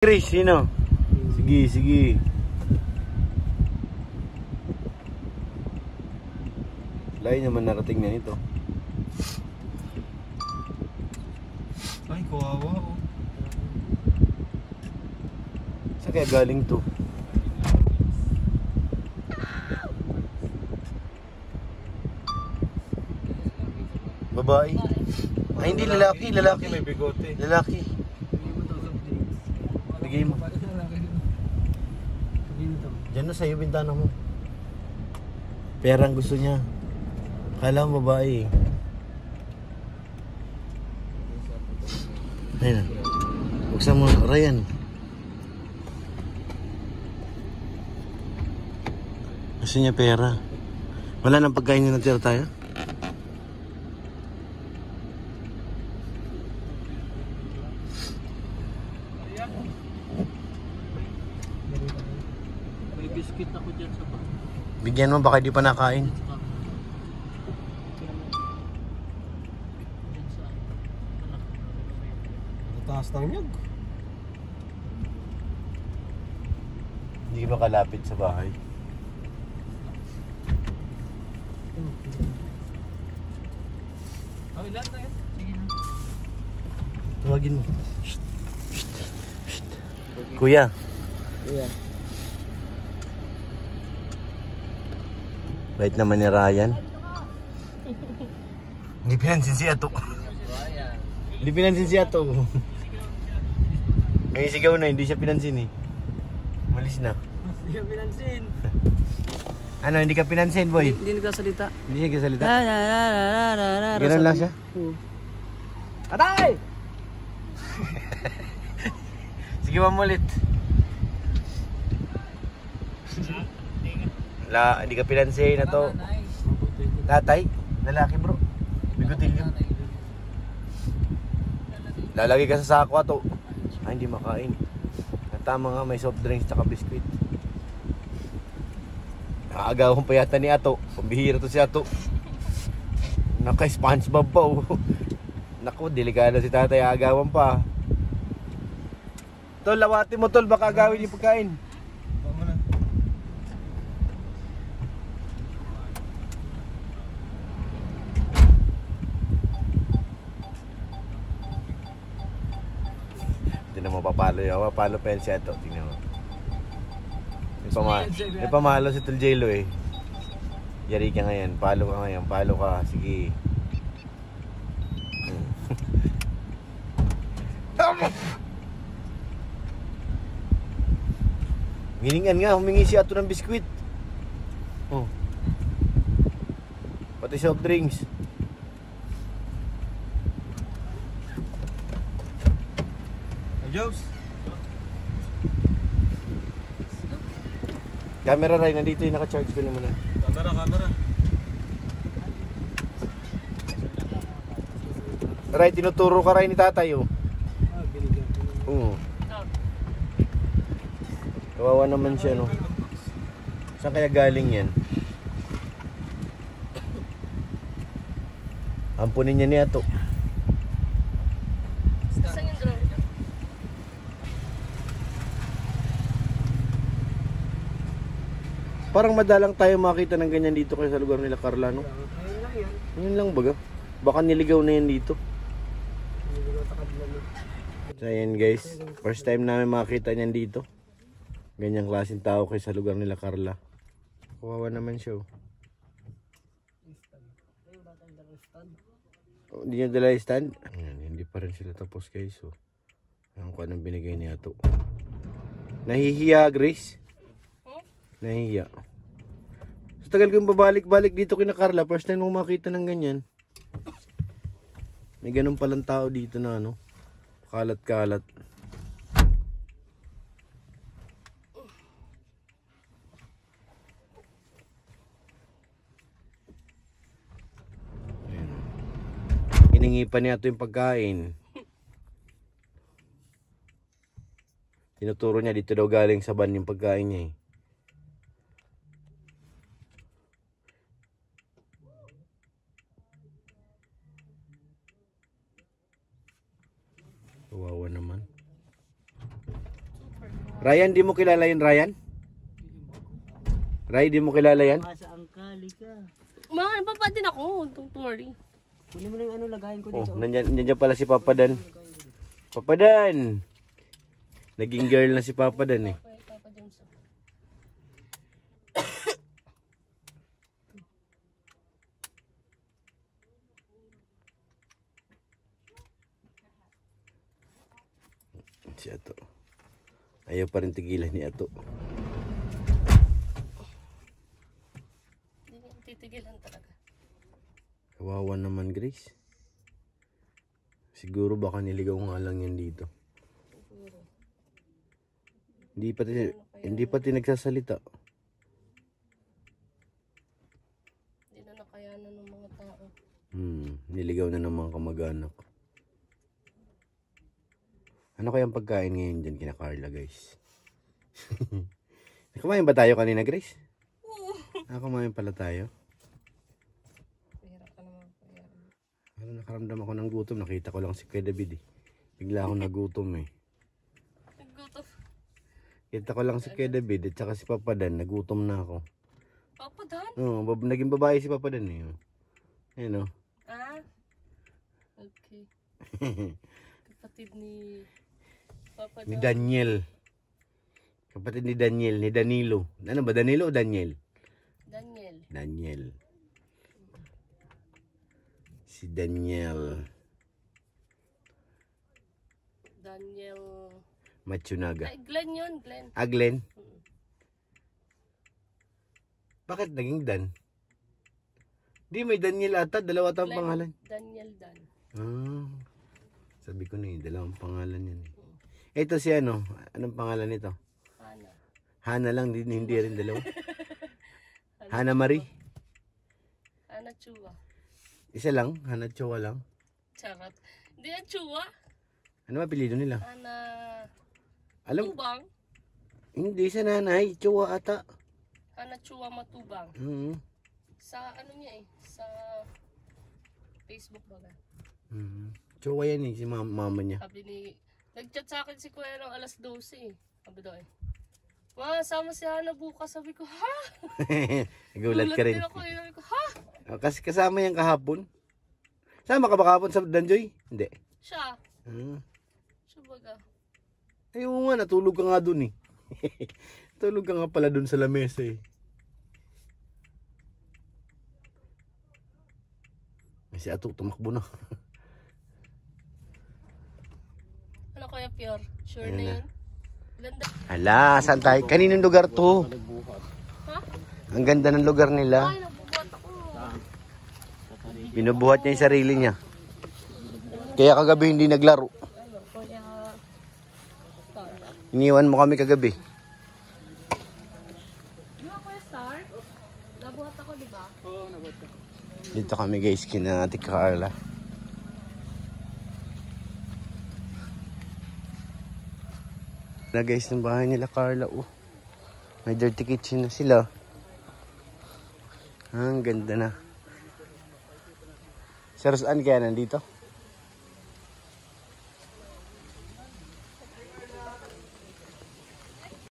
Chris, sino? Sige, sige. Lain naman narating na nito. Ay, kawawa oh. Saan kaya galing to? Babae. Ay, hindi lalaki, lalaki. May bigote. Lalaki. Bigay mo. Diyan na sa'yo, bintana mo. Perang gusto niya. Kala mo babae. Ayun na. Buksan mo, Ryan. Gusto niya pera. Wala nang pagkain na natira tayo? May biscuit ako dyan sa bag. Bigyan mo, baka di pa nakain. Taas ng nyug. Hindi ka makalapit sa bahay. Okay, lahat na yun. Sige na. Tawagin mo. Shh. Shh. Shh. Kuya. Kuya. Bait naman ni Ryan. Hindi pinansin si Ato. Hindi pinansin si Ato. May sigaw na, hindi siya pinansin eh. Malis na. Hindi ka pinansin. Ano, hindi ka pinansin, boy? Hindi nagsasalita. Hindi siya kasalita. Ganun Ganun lang siya? Atay! Sige, mamulit. Hindi ka pinansin na to. Tatay? Lalaki, bro. Bigotilyo. Lalagay ka sa sako ato. Ay, hindi makain. Tama nga, may soft drinks tsaka biskuit. Nakagawang pa yata ni Ato. Pambihira to si Ato. Naka-SpongeBob pa oh. Naku, delikado si tatay. Agawan pa. Tol, lawati mo tol. Baka agawin yung pagkain. Baka na. Hindi na mapapalo yun. Mapapalo pa yan si Ato. Tingnan mo. May pamalo si Tol Jelo eh. Yari ka ngayon. Palo ka ngayon. Palo ka. Sige. Giningan nga. Humingi si Ato ng biskwit. Oh. Pati soft drinks. Adios. Camera Ray, nandito yung naka-charge ko naman na. Camera. Ray, tinuturo ka Ray ni tatay oh. Oo. Kawawa naman siya no. Saan kaya galing yan? Ampunin niya ni Ato. Parang madalang tayo makita ng ganyan dito kayo sa lugar nila Carla, no? Yun lang baga. Baka niligaw na yan dito. So ayan guys, first time namin makita niyan dito. Ganyang klaseng tao kayo sa lugar nila Carla. Kawawa naman siya oh. Oh, hindi niya dala yung stand? Ayan, hindi pa rin sila tapos guys oh. Ayan kung anong binigay niya to. Nahihiya Grace? Nahihiya. So tagal kong babalik-balik dito kina Carla. First time kong makita ng ganyan. May ganun palang tao dito na ano. Kalat-kalat. Hiningi pa niya ito yung pagkain. Tinuturo niya dito daw galing sa van yung pagkain niya eh. Kawawa naman. Ryan, di mo kilala yun, Ryan? Ray, di mo kilala yan? Sa angkali ka. Mga papa din ako, don't worry. Kunin mo na yung ano, lagayin ko Oh, dito. nandyan pala si Papa Dan. Papa Dan! Naging girl na si Papa Dan eh. Okay, Papa Jones. Si Ato. Ayaw pa rin tigilan ni Ato. Hindi niya titigilan talaga. Kawawa naman, Grace. Siguro baka niligaw nga lang yan dito. Hindi pati nagsasalita. Hindi na nakayanan ng mga tao. Niligaw na ng mga kamag-anak. Ano kayang pagkain ngayon dyan kina Carla, guys? Kumain ba tayo kanina, Grace? Kumain pala tayo. Mahirap ka naman. Ano, nakaramdam ako ng gutom. Nakita ko lang si Kuya David eh. Bigla ako nagutom eh. Nagutom. Kita ko lang si Kuya David at saka si Papa Dan. Nagutom na ako. Papa Dan? Oo, naging babae si Papa Dan eh. Ayun o. Ah? Okay. Kapatid ni Papa Ni Dan. Daniel. Kapatid ni Daniel, ni Danilo. Ano ba, Danilo o Daniel? Daniel. Daniel. Si Daniel Daniel. Matsunaga. Ay, Glenn yun, Glenn. Glenn? Bakit naging Dan? Di may Daniel ata, dalawa tayong Glenn. pangalan. Daniel Dan. Sabi ko na eh, dalawang pangalan yan eh. Ito si ano, anong pangalan nito? Hana. Hana lang, hindi rin dalawa. Hana Marie? Hana Chua. Isa lang, Hana Chua lang. Charot. Hindi na Chua. Ano ba apelyido nila? Hana Alam, Tubang. hindi sa nanay, Chua ata. Hana Chua Matubang. Sa ano niya eh, sa Facebook baga. Chua yan eh, si mama niya. Sabi ni, nag-chat sa akin si Kuya ng alas 12 eh. Sabi daw eh, ma, sama si Hana bukas. Sabi ko, ha? Nagulat ka rin. din ako eh. Sabi ko, ha? Kasi kasama yan kahapon. Sama ka ba kahapon sa Danjoy? Hindi. Siya. Siya baga. Ayun nga, natulog ka nga dun eh. Tulog ka nga pala dun sa lamesa eh. May si Ato, tumakbo na. Ano kaya Pure? Sure Ayun na na. yun? Ganda. Hala, saan tayo? Kaninong lugar to? Ha? Ang ganda ng lugar nila. Ay, nabubuhat ako. Binubuhat niya yung sarili niya. Kaya kagabi hindi naglaro. Ano, kaya... Iniwan mo kami kagabi. Di ba Kuya Star? Nabuhat ako, di ba? Dito kami guys, kina Ate Carla. Na guys, ng bahay nila Carla. May dirty kitchen na sila. Ang ganda na. Sir, saan kaya nandito?